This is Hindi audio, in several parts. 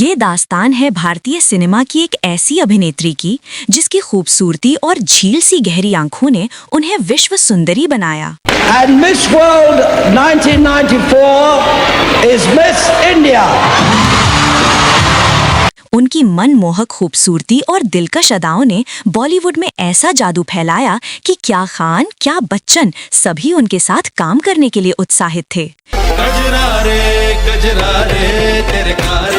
ये दास्तान है भारतीय सिनेमा की एक ऐसी अभिनेत्री की जिसकी खूबसूरती और झील सी गहरी आंखों ने उन्हें विश्व सुंदरी बनाया। And Miss World 1994 is Miss India. उनकी मनमोहक खूबसूरती और दिलकश अदाओं ने बॉलीवुड में ऐसा जादू फैलाया कि क्या खान क्या बच्चन सभी उनके साथ काम करने के लिए उत्साहित थे। तेरे कारे।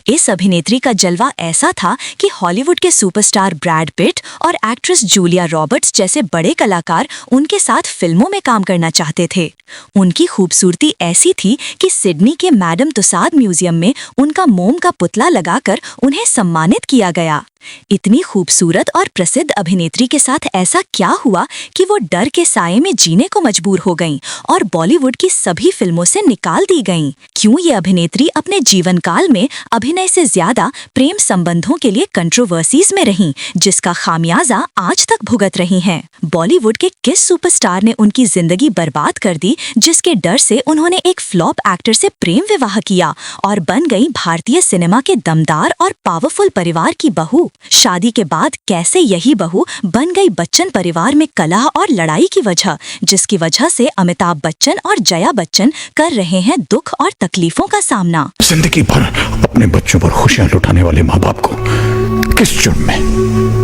इस अभिनेत्री का जलवा ऐसा था कि हॉलीवुड के सुपरस्टार ब्रैड पिट और एक्ट्रेस जूलिया रॉबर्ट्स जैसे बड़े कलाकार उनके साथ फिल्मों में काम करना चाहते थे। उनकी खूबसूरती ऐसी थी कि सिडनी के मैडम तुसाद म्यूजियम में उनका मोम का पुतला लगाकर उन्हें सम्मानित किया गया। इतनी खूबसूरत और प्रसिद्ध अभिनेत्री के साथ ऐसा क्या हुआ कि वो डर के साये में जीने को मजबूर हो गईं और बॉलीवुड की सभी फिल्मों से निकाल दी गईं? क्यों ये अभिनेत्री अपने जीवन काल में अभिनय से ज्यादा प्रेम संबंधों के लिए कंट्रोवर्सीज में रहीं, जिसका खामियाजा आज तक भुगत रही हैं? बॉलीवुड के किस सुपरस्टार ने उनकी जिंदगी बर्बाद कर दी, जिसके डर से उन्होंने एक फ्लॉप एक्टर से प्रेम विवाह किया और बन गई भारतीय सिनेमा के दमदार और पावरफुल परिवार की बहू? शादी के बाद कैसे यही बहू बन गई बच्चन परिवार में कलह और लड़ाई की वजह, जिसकी वजह से अमिताभ बच्चन और जया बच्चन कर रहे हैं दुख और तकलीफों का सामना। जिंदगी भर अपने बच्चों पर खुशियां लुटाने वाले माँ बाप को किस जुर्म में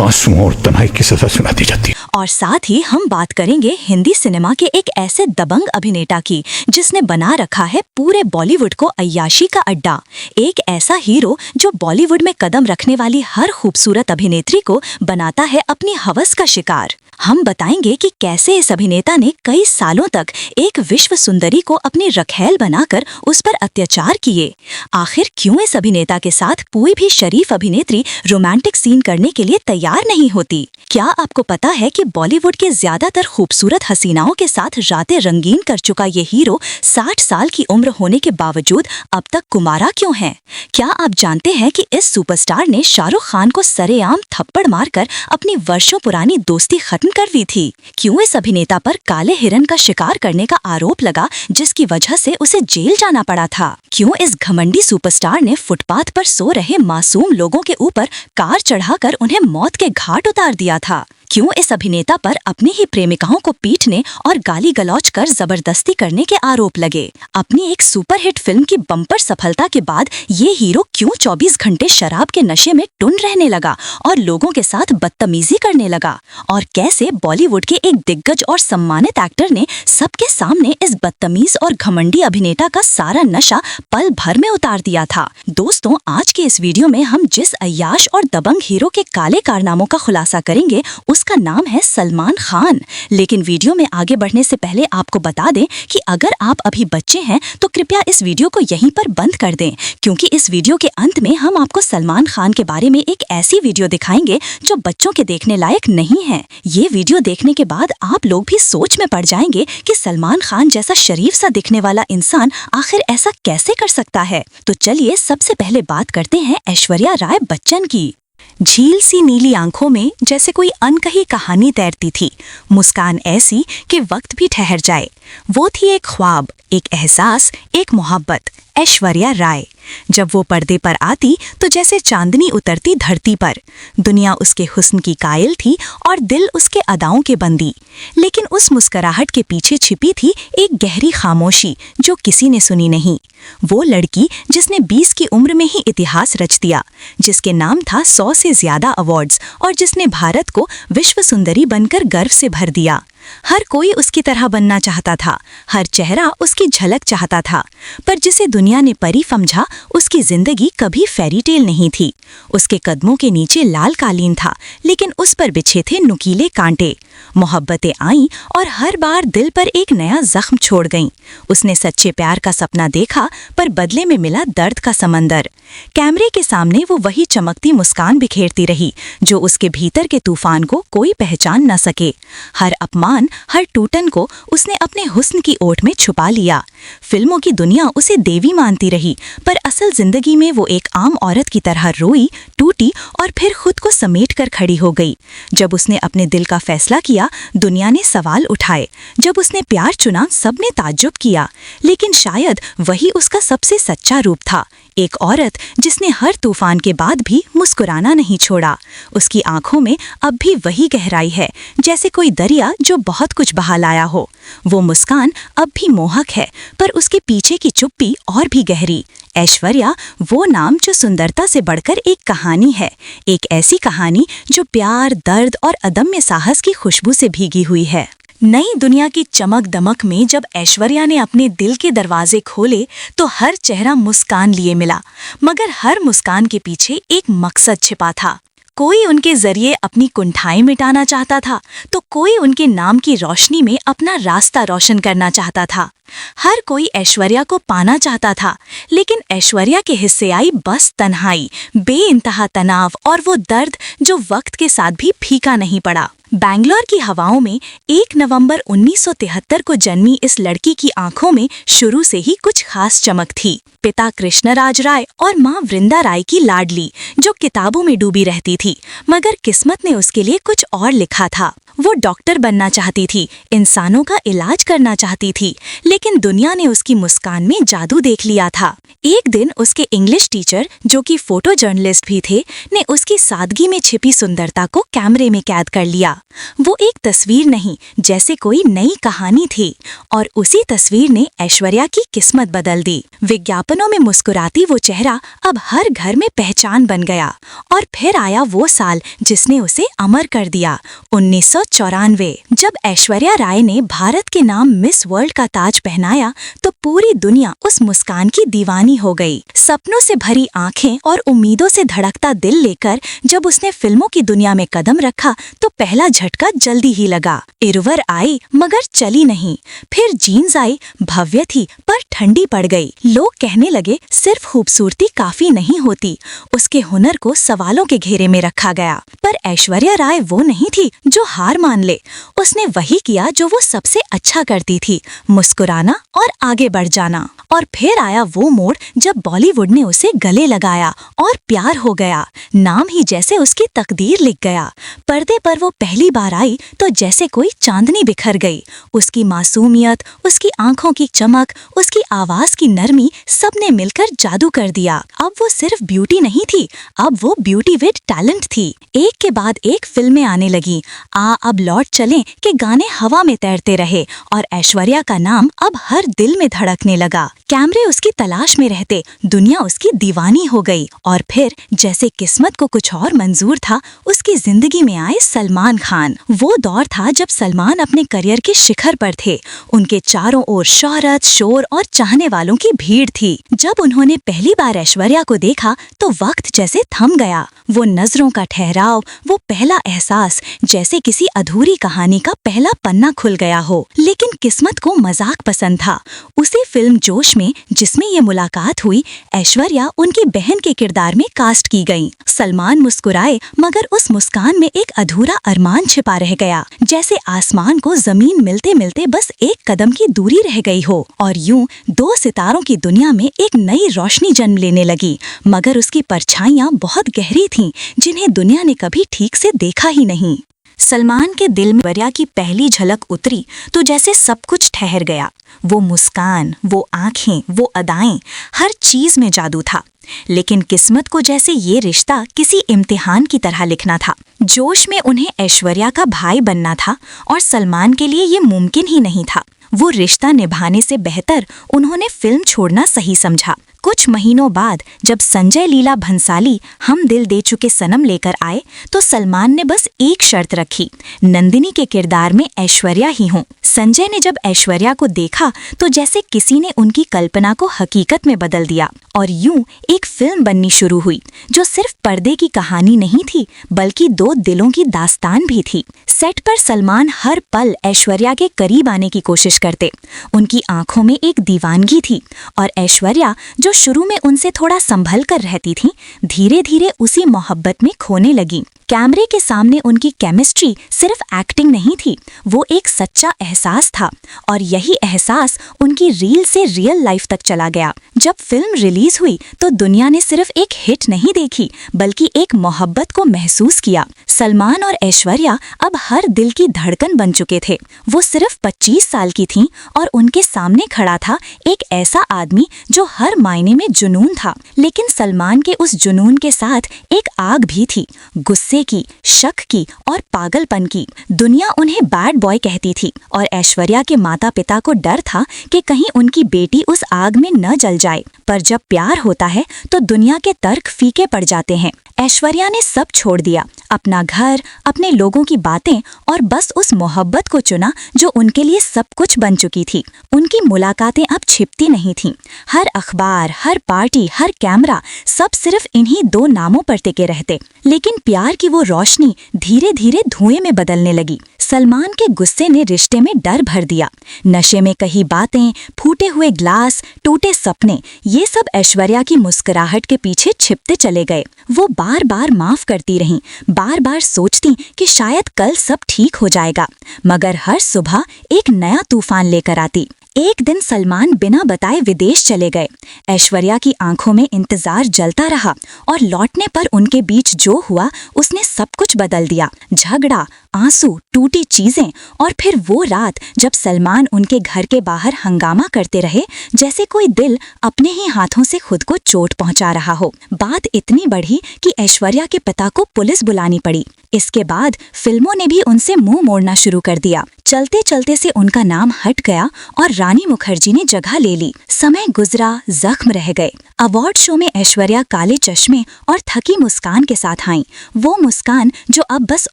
आंसुओं और तन्हाई की सजा सुना दी जाती है? और साथ ही हम बात करेंगे हिंदी सिनेमा के एक ऐसे दबंग अभिनेता की जिसने बना रखा है पूरे बॉलीवुड को अय्याशी का अड्डा। एक ऐसा हीरो जो बॉलीवुड में कदम रखने वाली हर खूबसूरत अभिनेत्री को बनाता है अपनी हवस का शिकार। हम बताएंगे कि कैसे इस अभिनेता ने कई सालों तक एक विश्व सुंदरी को अपनी रखैल बनाकर उस पर अत्याचार किए। आखिर क्यों इस अभिनेता के साथ कोई भी शरीफ अभिनेत्री रोमांटिक सीन करने के लिए तैयार नहीं होती? क्या आपको पता है कि बॉलीवुड के ज्यादातर खूबसूरत हसीनाओं के साथ रातें रंगीन कर चुका ये हीरो 60 साल की उम्र होने के बावजूद अब तक कुमारा क्यों है? क्या आप जानते हैं कि इस सुपरस्टार ने शाहरुख खान को सरेआम थप्पड़ मारकर अपनी वर्षों पुरानी दोस्ती खत्म कर दी थी? क्यों इस अभिनेता पर काले हिरन का शिकार करने का आरोप लगा, जिसकी वजह से उसे जेल जाना पड़ा था? क्यों इस घमंडी सुपरस्टार ने फुटपाथ पर सो रहे मासूम लोगों के ऊपर कार चढ़ाकर उन्हें मौत के घाट उतार दिया था? क्यों इस अभिनेता पर अपनी ही प्रेमिकाओं को पीटने और गाली गलौज कर जबरदस्ती करने के आरोप लगे? अपनी एक सुपरहिट फिल्म की बम्पर सफलता के बाद ये हीरो क्यों 24 घंटे शराब के नशे में टुन रहने लगा और लोगों के साथ बदतमीजी करने लगा? और कैसे बॉलीवुड के एक दिग्गज और सम्मानित एक्टर ने सबके सामने इस बदतमीज और घमंडी अभिनेता का सारा नशा पल भर में उतार दिया था? दोस्तों, आज के इस वीडियो में हम जिस अय्याश और दबंग हीरो के काले कारनामों का खुलासा करेंगे उसका नाम है सलमान खान। लेकिन वीडियो में आगे बढ़ने से पहले आपको बता दें कि अगर आप अभी बच्चे हैं तो कृपया इस वीडियो को यहीं पर बंद कर दें, क्योंकि इस वीडियो के अंत में हम आपको सलमान खान के बारे में एक ऐसी वीडियो दिखाएंगे जो बच्चों के देखने लायक नहीं है। ये वीडियो देखने के बाद आप लोग भी सोच में पड़ जाएंगे कि सलमान खान जैसा शरीफ सा दिखने वाला इंसान आखिर ऐसा कैसे कर सकता है। तो चलिए सबसे पहले बात करते हैं ऐश्वर्या राय बच्चन की। झील सी नीली आंखों में जैसे कोई अनकही कहानी तैरती थी, मुस्कान ऐसी कि वक्त भी ठहर जाए। वो थी एक ख्वाब, एक एहसास, एक मोहब्बत। ऐश्वर्या राय जब वो पर्दे पर आती तो जैसे चांदनी उतरती धरती पर। दुनिया उसके हुस्न की कायल थी और दिल उसके अदाओं के बंदी। लेकिन उस मुस्कुराहट के पीछे छिपी थी एक गहरी खामोशी जो किसी ने सुनी नहीं। वो लड़की जिसने 20 की उम्र में ही इतिहास रच दिया, जिसके नाम था 100 से ज्यादा अवार्ड्स और जिसने भारत को विश्व सुंदरी बनकर गर्व से भर दिया। हर कोई उसकी तरह बनना चाहता था, हर चेहरा उसकी झलक चाहता था, पर जिसे दुनिया ने परी समझा उसकी जिंदगी कभी फेरी टेल नहीं थी। उसके कदमों के नीचे लाल कालीन था, लेकिन उस पर बिछे थे नुकीले कांटे। मोहब्बतें आईं और हर बार दिल पर एक नया जख्म छोड़ गईं। उसने सच्चे प्यार का सपना देखा, पर बदले में मिला दर्द का समंदर। कैमरे के सामने वो वही चमकती मुस्कान बिखेरती रही जो उसके भीतर के तूफान को कोई पहचान न सके। हर अपमान, हर टूटन को उसने अपने हुस्न की ओट में छुपा लिया। फिल्मों की दुनिया उसे देवी मानती रही, पर असल जिंदगी में वो एक आम औरत की तरह रोई, टूटी और फिर खुद को समेट कर खड़ी हो गई। जब उसने अपने दिल का फैसला किया, दुनिया ने सवाल उठाए। जब उसने प्यार चुना, सबने ताज्जुब किया। लेकिन शायद वही उसका सबसे सच्चा रूप था, एक औरत जिसने हर तूफान के बाद भी मुस्कुराना नहीं छोड़ा। उसकी आंखों में अब भी वही गहराई है, जैसे कोई दरिया जो बहुत कुछ बहा लाया हो। वो मुस्कान अब भी मोहक है, पर उसके पीछे की चुप्पी और भी गहरी। ऐश्वर्या वो नाम जो सुंदरता से बढ़कर एक कहानी है, एक ऐसी कहानी जो प्यार, दर्द और अदम्य साहस की खुशबू से भीगी हुई है। नई दुनिया की चमक दमक में जब ऐश्वर्या ने अपने दिल के दरवाजे खोले तो हर चेहरा मुस्कान लिए मिला, मगर हर मुस्कान के पीछे एक मकसद छिपा था। कोई उनके जरिए अपनी कुंठाएं मिटाना चाहता था, तो कोई उनके नाम की रोशनी में अपना रास्ता रोशन करना चाहता था। हर कोई ऐश्वर्या को पाना चाहता था, लेकिन ऐश्वर्या के हिस्से आई बस तन्हाई, बेइंतहा तनाव और वो दर्द जो वक्त के साथ भी फीका नहीं पड़ा। बैंगलोर की हवाओं में 1 नवंबर 1973 को जन्मी इस लड़की की आंखों में शुरू से ही कुछ खास चमक थी। पिता कृष्णराज राय और मां वृंदा राय की लाडली, जो किताबों में डूबी रहती थी, मगर किस्मत ने उसके लिए कुछ और लिखा था। वो डॉक्टर बनना चाहती थी, इंसानों का इलाज करना चाहती थी, लेकिन दुनिया ने उसकी मुस्कान में जादू देख लिया था। एक दिन उसके इंग्लिश टीचर, जो कि फोटो जर्नलिस्ट भी थे, ने उसकी सादगी में छिपी सुंदरता को कैमरे में कैद कर लिया। वो एक तस्वीर नहीं, जैसे कोई नई कहानी थी, और उसी तस्वीर ने ऐश्वर्या की किस्मत बदल दी। विज्ञापनों में मुस्कुराती वो चेहरा अब हर घर में पहचान बन गया। और फिर आया वो साल जिसने उसे अमर कर दिया, 1994। जब ऐश्वर्या राय ने भारत के नाम मिस वर्ल्ड का ताज पहनाया तो पूरी दुनिया उस मुस्कान की दीवानी हो गई। सपनों से भरी आंखें और उम्मीदों से धड़कता दिल लेकर जब उसने फिल्मों की दुनिया में कदम रखा तो पहला झटका जल्दी ही लगा। इरवर आई मगर चली नहीं। फिर जीन्स आई, भव्य थी पर ठंडी पड़ गई। लोग कहने लगे सिर्फ खूबसूरती काफी नहीं होती, उसके हुनर को सवालों के घेरे में रखा गया। पर ऐश्वर्या राय वो नहीं थी जो हार मान ले। उसने वही किया जो वो सबसे अच्छा करती थी, मुस्कुराना और आगे बढ़ जाना। और फिर आया वो मोड़ जब बॉलीवुड ने उसे गले लगाया और प्यार हो गया। नाम ही जैसे उसकी तकदीर लिख गया। पर्दे पर वो पहली बार आई तो जैसे कोई चांदनी बिखर गई। उसकी मासूमियत, उसकी आंखों की चमक, उसकी आवाज की नरमी, सबने मिलकर जादू कर दिया। अब वो सिर्फ ब्यूटी नहीं थी, अब वो ब्यूटी विद टैलेंट थी। एक के बाद एक फिल्में आने लगी। अब लौट चलें के गाने हवा में तैरते रहे और ऐश्वर्या का नाम अब हर दिल में धड़कने लगा। कैमरे उसकी तलाश में रहते, दुनिया उसकी दीवानी हो गई। और फिर जैसे किस्मत को कुछ और मंजूर था, उसकी जिंदगी में आए सलमान खान। वो दौर था जब सलमान अपने करियर के शिखर पर थे। उनके चारों ओर शोहरत, शोर और चाहने वालों की भीड़ थी। जब उन्होंने पहली बार ऐश्वर्या को देखा तो वक्त जैसे थम गया। वो नजरों का ठहराव, वो पहला एहसास, जैसे किसी अधूरी कहानी का पहला पन्ना खुल गया हो। लेकिन किस्मत को मजाक पसंद था। उसी फिल्म जोश में जिसमें ये मुलाकात हुई, ऐश्वर्या उनकी बहन के किरदार में कास्ट की गई। सलमान मुस्कुराए मगर उस मुस्कान में एक अधूरा अरमान छिपा रह गया, जैसे आसमान को जमीन मिलते मिलते बस एक कदम की दूरी रह गई हो। और यूं 2 सितारों की दुनिया में एक नई रोशनी जन्म लेने लगी, मगर उसकी परछाइयां बहुत गहरी थीं, जिन्हें दुनिया ने कभी ठीक से देखा ही नहीं। सलमान के दिल में ऐश्वर्या की पहली झलक उतरी तो जैसे सब कुछ ठहर गया। वो मुस्कान, वो आंखें, वो अदाएं, हर चीज में जादू था। लेकिन किस्मत को जैसे ये रिश्ता किसी इम्तिहान की तरह लिखना था। जोश में उन्हें ऐश्वर्या का भाई बनना था और सलमान के लिए ये मुमकिन ही नहीं था। वो रिश्ता निभाने से बेहतर उन्होंने फिल्म छोड़ना सही समझा। कुछ महीनों बाद जब संजय लीला भंसाली हम दिल दे चुके सनम लेकर आए तो सलमान ने बस एक शर्त रखी, नंदिनी के किरदार में ऐश्वर्या ही हूँ। संजय ने जब ऐश्वर्या को देखा तो जैसे किसी ने उनकी कल्पना को हकीकत में बदल दिया और यूं एक फिल्म बननी शुरू हुई जो सिर्फ पर्दे की कहानी नहीं थी बल्कि 2 दिलों की दास्तान भी थी। सेट पर सलमान हर पल ऐश्वर्या के करीब आने की कोशिश करते। उनकी आंखों में एक दीवानगी थी और ऐश्वर्या जो जो शुरू में उनसे थोड़ा संभल कर रहती थीं, धीरे धीरे उसी मोहब्बत में खोने लगी। कैमरे के सामने उनकी केमिस्ट्री सिर्फ एक्टिंग नहीं थी, वो एक सच्चा एहसास था, और यही एहसास उनकी रील से रियल लाइफ तक चला गया। जब फिल्म रिलीज हुई तो दुनिया ने सिर्फ एक हिट नहीं देखी, बल्कि एक मोहब्बत को महसूस किया। सलमान और ऐश्वर्या अब हर दिल की धड़कन बन चुके थे। वो सिर्फ 25 साल की थीं और उनके सामने खड़ा था एक ऐसा आदमी जो हर मायने में जुनून था। लेकिन सलमान के उस जुनून के साथ एक आग भी थी, गुस्से की, शक की और पागलपन की। दुनिया उन्हें बैड बॉय कहती थी और ऐश्वर्या के माता पिता को डर था कि कहीं उनकी बेटी उस आग में न जल जाए। पर जब प्यार होता है तो दुनिया के तर्क फीके पड़ जाते हैं। ऐश्वर्या ने सब छोड़ दिया, अपना घर, अपने लोगों की बातें, और बस उस मोहब्बत को चुना जो उनके लिए सब कुछ बन चुकी थी। उनकी मुलाकातें अब छिपती नहीं थीं। हर अखबार, हर पार्टी, हर कैमरा, सब सिर्फ इन्हीं दो नामों पर टिके रहते। लेकिन प्यार की वो रोशनी धीरे धीरे धुएं में बदलने लगी। सलमान के गुस्से ने रिश्ते में डर भर दिया। नशे में कही बातें, फूटे हुए ग्लास, टूटे सपने, ये सब ऐश्वर्या की मुस्कुराहट के पीछे छिपते चले गए। वो बार बार माफ करती रहीं, बार बार सोचती कि शायद कल सब ठीक हो जाएगा, मगर हर सुबह एक नया तूफान लेकर आती। एक दिन सलमान बिना बताए विदेश चले गए। ऐश्वर्या की आंखों में इंतजार जलता रहा, और लौटने पर उनके बीच जो हुआ उसने सब कुछ बदल दिया। झगड़ा, आंसू, टूटी चीजें, और फिर वो रात जब सलमान उनके घर के बाहर हंगामा करते रहे जैसे कोई दिल अपने ही हाथों से खुद को चोट पहुंचा रहा हो। बात इतनी बढ़ी कि ऐश्वर्या के पिता को पुलिस बुलानी पड़ी। इसके बाद फिल्मों ने भी उनसे मुंह मोड़ना शुरू कर दिया। चलते चलते से उनका नाम हट गया और रानी मुखर्जी ने जगह ले ली। समय गुजरा, जख्म रह गए। अवार्ड शो में ऐश्वर्या काले चश्मे और थकी मुस्कान के साथ आईं। वो मुस्कान जो अब बस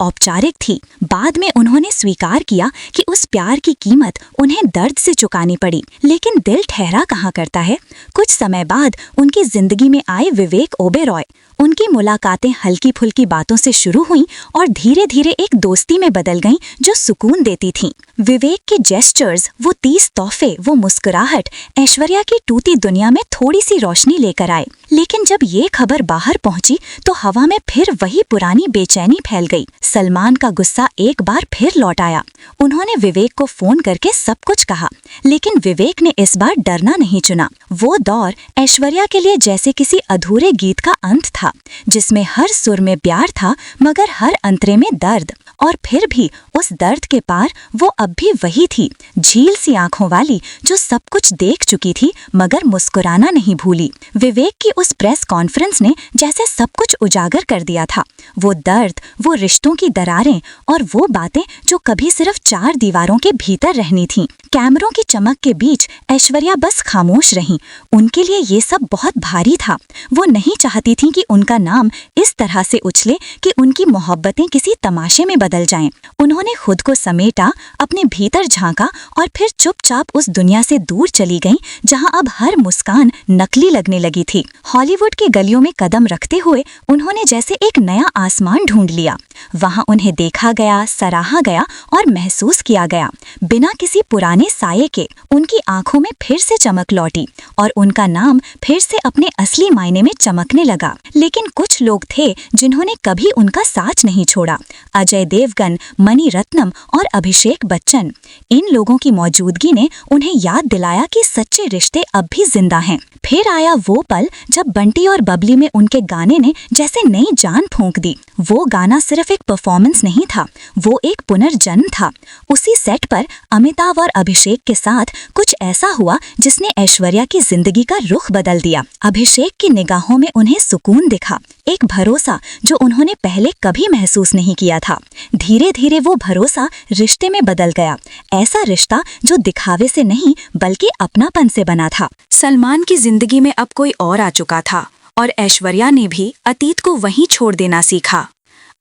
औपचारिक थी। बाद में उन्होंने स्वीकार किया कि उस प्यार की कीमत उन्हें दर्द से चुकानी पड़ी। लेकिन दिल ठहरा कहाँ करता है। कुछ समय बाद उनकी जिंदगी में आए विवेक ओबेरॉय। उनकी मुलाकातें हल्की फुल्की बातों से शुरू हुईं और धीरे धीरे एक दोस्ती में बदल गईं जो सुकून देती थीं। विवेक के जेस्चर्स, वो 30 तोहफे, वो मुस्कुराहट ऐश्वर्या की टूटी दुनिया में थोड़ी सी रोशनी लेकर आए। लेकिन जब ये खबर बाहर पहुंची तो हवा में फिर वही पुरानी बेचैनी फैल गई। सलमान का गुस्सा एक बार फिर लौट आया। उन्होंने विवेक को फोन करके सब कुछ कहा, लेकिन विवेक ने इस बार डरना नहीं चुना। वो दौर ऐश्वर्या के लिए जैसे किसी अधूरे गीत का अंत था, जिसमें हर सुर में प्यार था मगर हर अंतरे में दर्द। और फिर भी उस दर्द के पार वो अब भी वही थी, झील सी आंखों वाली जो सब कुछ देख चुकी थी मगर मुस्कुराना नहीं भूली। विवेक की उस प्रेस कॉन्फ्रेंस ने जैसे सब कुछ उजागर कर दिया था। वो दर्द, वो रिश्तों की दरारें और वो बातें जो कभी सिर्फ 4 दीवारों के भीतर रहनी थीं। कैमरों की चमक के बीच ऐश्वर्या बस खामोश रहीं। उनके लिए ये सब बहुत भारी था। वो नहीं चाहती थीं कि उनका नाम इस तरह से उछले कि उनकी मोहब्बतें किसी तमाशे में बदल जाएं। उन्होंने खुद को समेटा, अपने भीतर झांका और फिर चुपचाप उस दुनिया से दूर चली गईं जहां अब हर मुस्कान नकली लगने लगी थी। हॉलीवुड की गलियों में कदम रखते हुए उन्होंने जैसे एक नया आसमान ढूंढ लिया। वहां उन्हें देखा गया, सराहा गया और महसूस किया गया। बिना किसी पुराने साये के उनकी आंखों में फिर से चमक लौटी और उनका नाम फिर से अपने असली मायने में चमकने लगा। लेकिन कुछ लोग थे जिन्होंने कभी उनका साथ नहीं छोड़ा। अजय देवगन, मणि रत्नम और अभिषेक बच्चन। इन लोगों की मौजूदगी ने उन्हें याद दिलाया कि सच्चे रिश्ते अब भी जिंदा हैं। फिर आया वो पल जब बंटी और बबली में उनके गाने ने जैसे नई जान फूंक दी। वो गाना सिर्फ एक परफॉर्मेंस नहीं था, वो एक पुनर्जन्म था। उसी सेट पर अमिताभ और अभिषेक के साथ कुछ ऐसा हुआ जिसने ऐश्वर्या की जिंदगी का रुख बदल दिया। अभिषेक की निगाहों में उन्हें सुकून दिखा, एक भरोसा जो उन्होंने पहले कभी महसूस नहीं किया था। धीरे धीरे वो भरोसा रिश्ते में बदल गया, ऐसा रिश्ता जो दिखावे से नहीं बल्कि अपनापन से बना था। सलमान की जिंदगी में अब कोई और आ चुका था और ऐश्वर्या ने भी अतीत को वहीं छोड़ देना सीखा।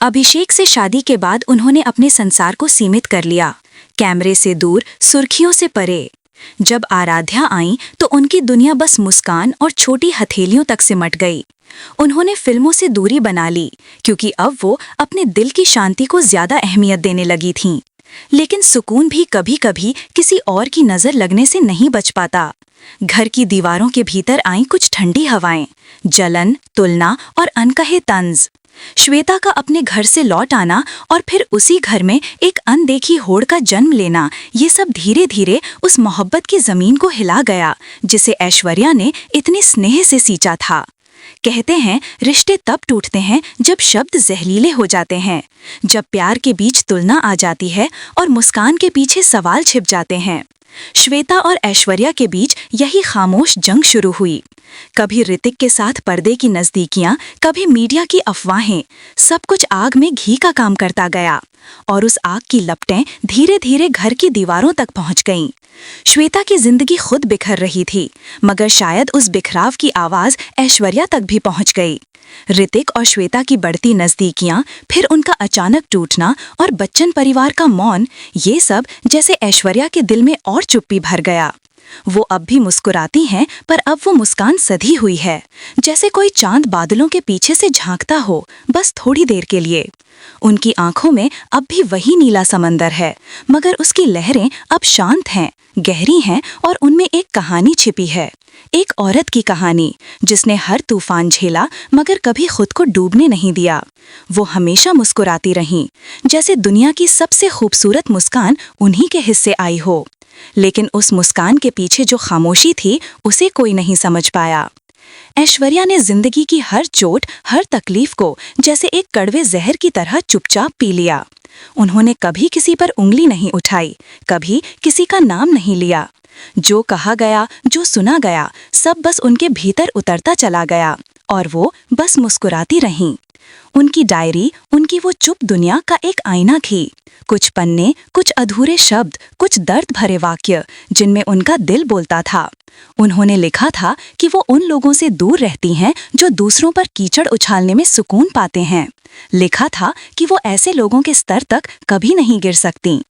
अभिषेक से शादी के बाद उन्होंने अपने संसार को सीमित कर लिया, कैमरे से दूर, सुर्खियों से परे। जब आराध्या आईं तो उनकी दुनिया बस मुस्कान और छोटी हथेलियों तक सिमट गई। उन्होंने फिल्मों से दूरी बना ली क्योंकि अब वो अपने दिल की शांति को ज्यादा अहमियत देने लगी थीं। लेकिन सुकून भी कभी-कभी किसी और की नजर लगने से नहीं बच पाता। घर की दीवारों के भीतर आईं कुछ ठंडी हवाएं, जलन, तुलना और अनकहे तंज। श्वेता का अपने घर से लौट आना और फिर उसी घर में एक अनदेखी होड़ का जन्म लेना, ये सब धीरे धीरे उस मोहब्बत की जमीन को हिला गया जिसे ऐश्वर्या ने इतने स्नेह से सींचा था। कहते हैं रिश्ते तब टूटते हैं जब शब्द जहरीले हो जाते हैं, जब प्यार के बीच तुलना आ जाती है और मुस्कान के पीछे सवाल छिप जाते हैं। श्वेता और ऐश्वर्या के बीच यही खामोश जंग शुरू हुई। कभी ऋतिक के साथ पर्दे की नजदीकियां, कभी मीडिया की अफवाहें, सब कुछ आग में घी का काम करता गया और उस आग की लपटें धीरे धीरे घर की दीवारों तक पहुंच गईं। श्वेता की जिंदगी खुद बिखर रही थी, मगर शायद उस बिखराव की आवाज ऐश्वर्या तक भी पहुंच गई। ऋतिक और श्वेता की बढ़ती नजदीकियां, फिर उनका अचानक टूटना और बच्चन परिवार का मौन, ये सब जैसे ऐश्वर्या के दिल में और चुप्पी भर गया। वो अब भी मुस्कुराती हैं, पर अब वो मुस्कान सधी हुई है, जैसे कोई चांद बादलों के पीछे से झांकता हो, बस थोड़ी देर के लिए। उनकी आंखों में अब भी वही नीला समंदर है, मगर उसकी लहरें अब शांत हैं, गहरी हैं और उनमें एक कहानी छिपी है। एक औरत की कहानी जिसने हर तूफान झेला मगर कभी खुद को डूबने नहीं दिया। वो हमेशा मुस्कुराती रहीं, जैसे दुनिया की सबसे खूबसूरत मुस्कान उन्हीं के हिस्से आई हो। लेकिन उस मुस्कान के पीछे जो खामोशी थी, उसे कोई नहीं समझ पाया। ऐश्वर्या ने जिंदगी की हर चोट, हर तकलीफ को जैसे एक कड़वे जहर की तरह चुपचाप पी लिया। उन्होंने कभी किसी पर उंगली नहीं उठाई, कभी किसी का नाम नहीं लिया। जो कहा गया, जो सुना गया, सब बस उनके भीतर उतरता चला गया और वो बस मुस्कुराती रहीं। उनकी डायरी, उनकी वो चुप दुनिया का एक आईना थी। कुछ पन्ने, कुछ अधूरे शब्द, कुछ दर्द भरे वाक्य जिनमें उनका दिल बोलता था। उन्होंने लिखा था कि वो उन लोगों से दूर रहती हैं जो दूसरों पर कीचड़ उछालने में सुकून पाते हैं। लिखा था कि वो ऐसे लोगों के स्तर तक कभी नहीं गिर सकती।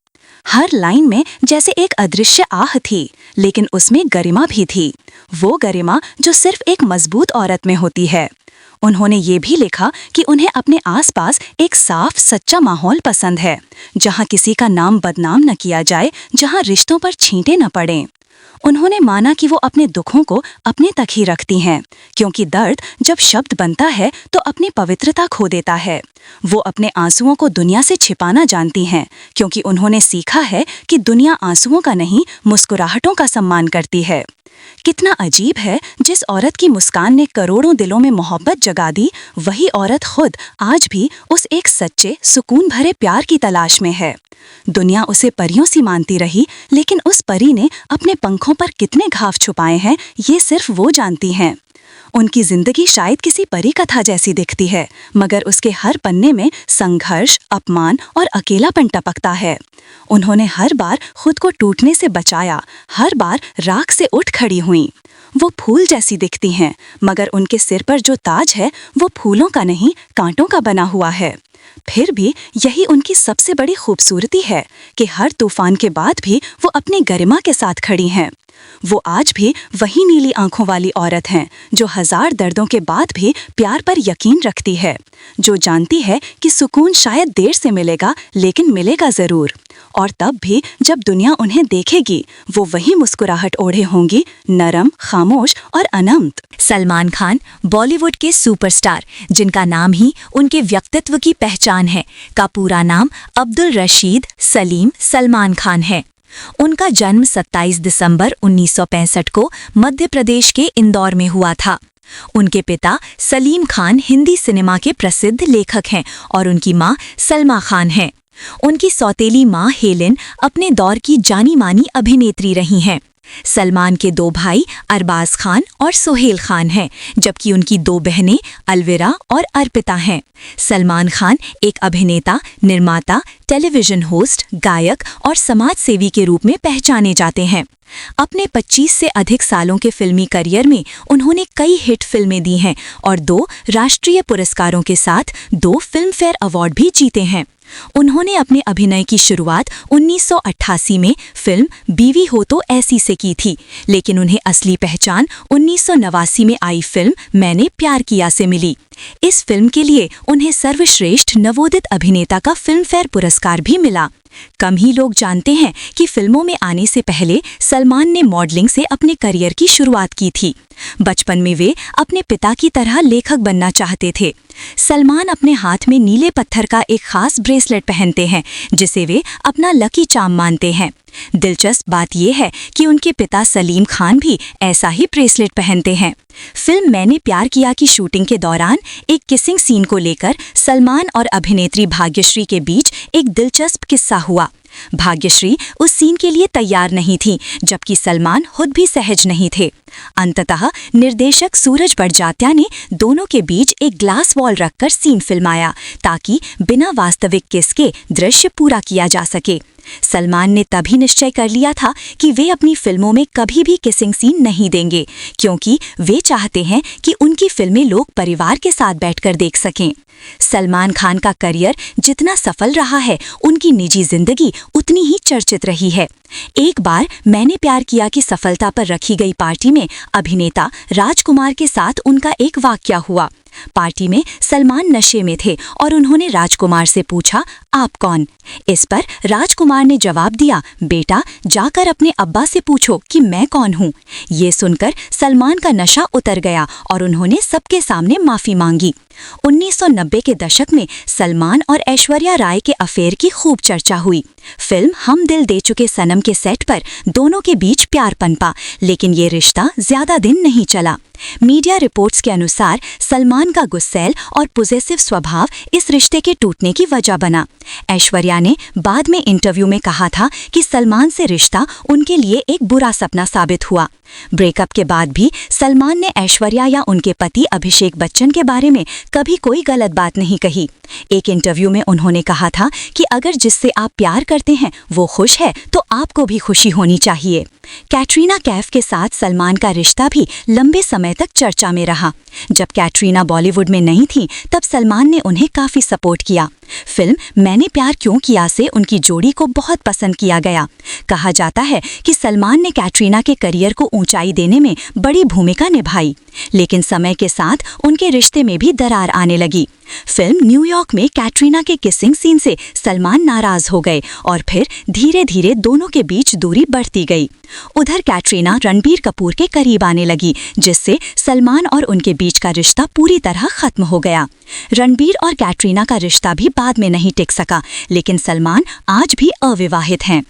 हर लाइन में जैसे एक अदृश्य आह थी, लेकिन उसमें गरिमा भी थी, वो गरिमा जो सिर्फ एक मजबूत औरत में होती है। उन्होंने ये भी लिखा कि उन्हें अपने आसपास एक साफ सच्चा माहौल पसंद है, जहाँ किसी का नाम बदनाम न किया जाए, जहाँ रिश्तों पर छींटे न पड़ें। उन्होंने माना कि वो अपने दुखों को अपने तक ही रखती हैं, क्योंकि दर्द जब शब्द बनता है तो अपनी पवित्रता खो देता है। वो अपने आंसुओं को दुनिया से छिपाना जानती हैं, क्योंकि उन्होंने सीखा है कि दुनिया आंसुओं का नहीं, मुस्कुराहटों का सम्मान करती है। कितना अजीब है, जिस औरत की मुस्कान ने करोड़ों दिलों में मोहब्बत जगा दी, वही औरत खुद आज भी उस एक सच्चे, सुकून भरे प्यार की तलाश में है। दुनिया उसे परियों सी मानती रही, लेकिन उस परी ने अपने पंखों पर कितने घाव छुपाए हैं, ये सिर्फ वो जानती हैं। उनकी जिंदगी शायद किसी परी कथा जैसी दिखती है, मगर उसके हर पन्ने में संघर्ष, अपमान और अकेलापन टपकता है। उन्होंने हर बार खुद को टूटने से बचाया, हर बार राख से उठ खड़ी हुई। वो फूल जैसी दिखती हैं, मगर उनके सिर पर जो ताज है वो फूलों का नहीं, कांटों का बना हुआ है। फिर भी यही उनकी सबसे बड़ी खूबसूरती है कि हर तूफान के बाद भी वो अपनी गरिमा के साथ खड़ी हैं। वो आज भी वही नीली आंखों वाली औरत हैं, जो हजार दर्दों के बाद भी प्यार पर यकीन रखती है, जो जानती है कि सुकून शायद देर से मिलेगा, लेकिन मिलेगा जरूर। और तब भी जब दुनिया उन्हें देखेगी, वो वही मुस्कुराहट ओढ़े होंगी, नरम, खामोश और अनंत। सलमान खान बॉलीवुड के सुपरस्टार, जिनका नाम ही उनके व्यक्तित्व की पहचान है, का पूरा नाम अब्दुल रशीद सलीम सलमान खान है। उनका जन्म 27 दिसंबर 1965 को मध्य प्रदेश के इंदौर में हुआ था। उनके पिता सलीम खान हिंदी सिनेमा के प्रसिद्ध लेखक हैं और उनकी मां सलमा खान हैं। उनकी सौतेली मां हेलेन अपने दौर की जानी मानी अभिनेत्री रही हैं। सलमान के दो भाई अरबाज खान और सोहेल खान हैं, जबकि उनकी दो बहनें अलविरा और अर्पिता हैं। सलमान खान एक अभिनेता, निर्माता, टेलीविजन होस्ट, गायक और समाज सेवी के रूप में पहचाने जाते हैं। अपने 25 से अधिक सालों के फिल्मी करियर में उन्होंने कई हिट फिल्में दी हैं और 2 राष्ट्रीय पुरस्कारों के साथ 2 फिल्म फेयर अवार्ड भी जीते हैं। उन्होंने अपने अभिनय की शुरुआत 1988 में फिल्म बीवी हो तो ऐसी से की थी, लेकिन उन्हें असली पहचान 1989 में आई फिल्म मैंने प्यार किया से मिली। इस फिल्म के लिए उन्हें सर्वश्रेष्ठ नवोदित अभिनेता का फिल्मफेयर पुरस्कार भी मिला। कम ही लोग जानते हैं कि फिल्मों में आने से पहले सलमान ने मॉडलिंग से अपने करियर की शुरुआत की थी। बचपन में वे अपने पिता की तरह लेखक बनना चाहते थे। सलमान अपने हाथ में नीले पत्थर का एक खास ब्रेसलेट पहनते हैं जिसे वे अपना लकी चार्म मानते हैं। दिलचस्प बात यह है कि उनके पिता सलीम खान भी ऐसा ही ब्रेसलेट पहनते हैं। फिल्म मैंने प्यार किया की शूटिंग के दौरान एक किसिंग सीन को लेकर सलमान और अभिनेत्री भाग्यश्री के बीच एक दिलचस्प किस्सा हुआ। भाग्यश्री उस सीन के लिए तैयार नहीं थी, जबकि सलमान खुद भी सहज नहीं थे। अंततः निर्देशक सूरज बड़जात्या ने दोनों के बीच एक ग्लास वॉल रखकर सीन फिल्माया ताकि बिना वास्तविक किस के दृश्य पूरा किया जा सके। सलमान ने तभी निश्चय कर लिया था कि वे अपनी फिल्मों में कभी भी किसिंग सीन नहीं देंगे, क्योंकि वे चाहते हैं कि उनकी फिल्में लोग परिवार के साथ बैठकर देख सकें। सलमान खान का करियर जितना सफल रहा है, उनकी निजी जिंदगी उतनी ही चर्चित रही है। एक बार मैंने प्यार किया की सफलता पर रखी गई पार्टी में अभिनेता राजकुमार के साथ उनका एक वाकया हुआ। पार्टी में सलमान नशे में थे और उन्होंने राजकुमार से पूछा, आप कौन? इस पर राजकुमार ने जवाब दिया, बेटा जाकर अपने अब्बा से पूछो कि मैं कौन हूँ। ये सुनकर सलमान का नशा उतर गया और उन्होंने सबके सामने माफी मांगी। 1990 के दशक में सलमान और ऐश्वर्या राय के अफेयर की खूब चर्चा हुई। फिल्म हम दिल दे चुके सनम के सेट पर दोनों के बीच प्यार पनपा, लेकिन ये रिश्ता ज्यादा दिन नहीं चला। मीडिया रिपोर्ट्स के अनुसार सलमान का गुस्सैल और पॉजिटिव स्वभाव इस रिश्ते के टूटने की वजह बना। ऐश्वर्या ने बाद में इंटरव्यू में कहा था कि सलमान से रिश्ता उनके लिए एक बुरा सपना साबित हुआ। ब्रेकअप के बाद भी सलमान ने ऐश्वर्या या उनके पति अभिषेक बच्चन के बारे में कभी कोई गलत बात नहीं कही। एक इंटरव्यू में उन्होंने कहा था कि अगर जिससे आप प्यार करते हैं वो खुश है तो आपको भी खुशी होनी चाहिए। कैटरीना कैफ के साथ सलमान का रिश्ता भी लंबे समय तक चर्चा में रहा। जब कैटरीना बॉलीवुड में नहीं थी तब सलमान ने उन्हें काफी सपोर्ट किया। फिल्म मैंने प्यार क्यों किया से उनकी जोड़ी को बहुत पसंद किया गया। कहा जाता है कि सलमान ने कैटरीना के करियर को ऊंचाई देने में बड़ी भूमिका निभाई, लेकिन समय के साथ उनके रिश्ते में भी दरार आने लगी। फिल्म न्यूयॉर्क में कैटरीना के किसिंग सीन से सलमान नाराज हो गए और फिर धीरे धीरे दोनों के बीच दूरी बढ़ती गई। उधर कैटरीना रणबीर कपूर के करीब आने लगी, जिससे सलमान और उनके बीच का रिश्ता पूरी तरह खत्म हो गया। रणबीर और कैटरीना का रिश्ता भी बाद में नहीं टिक सका, लेकिन सलमान आज भी अविवाहित हैं।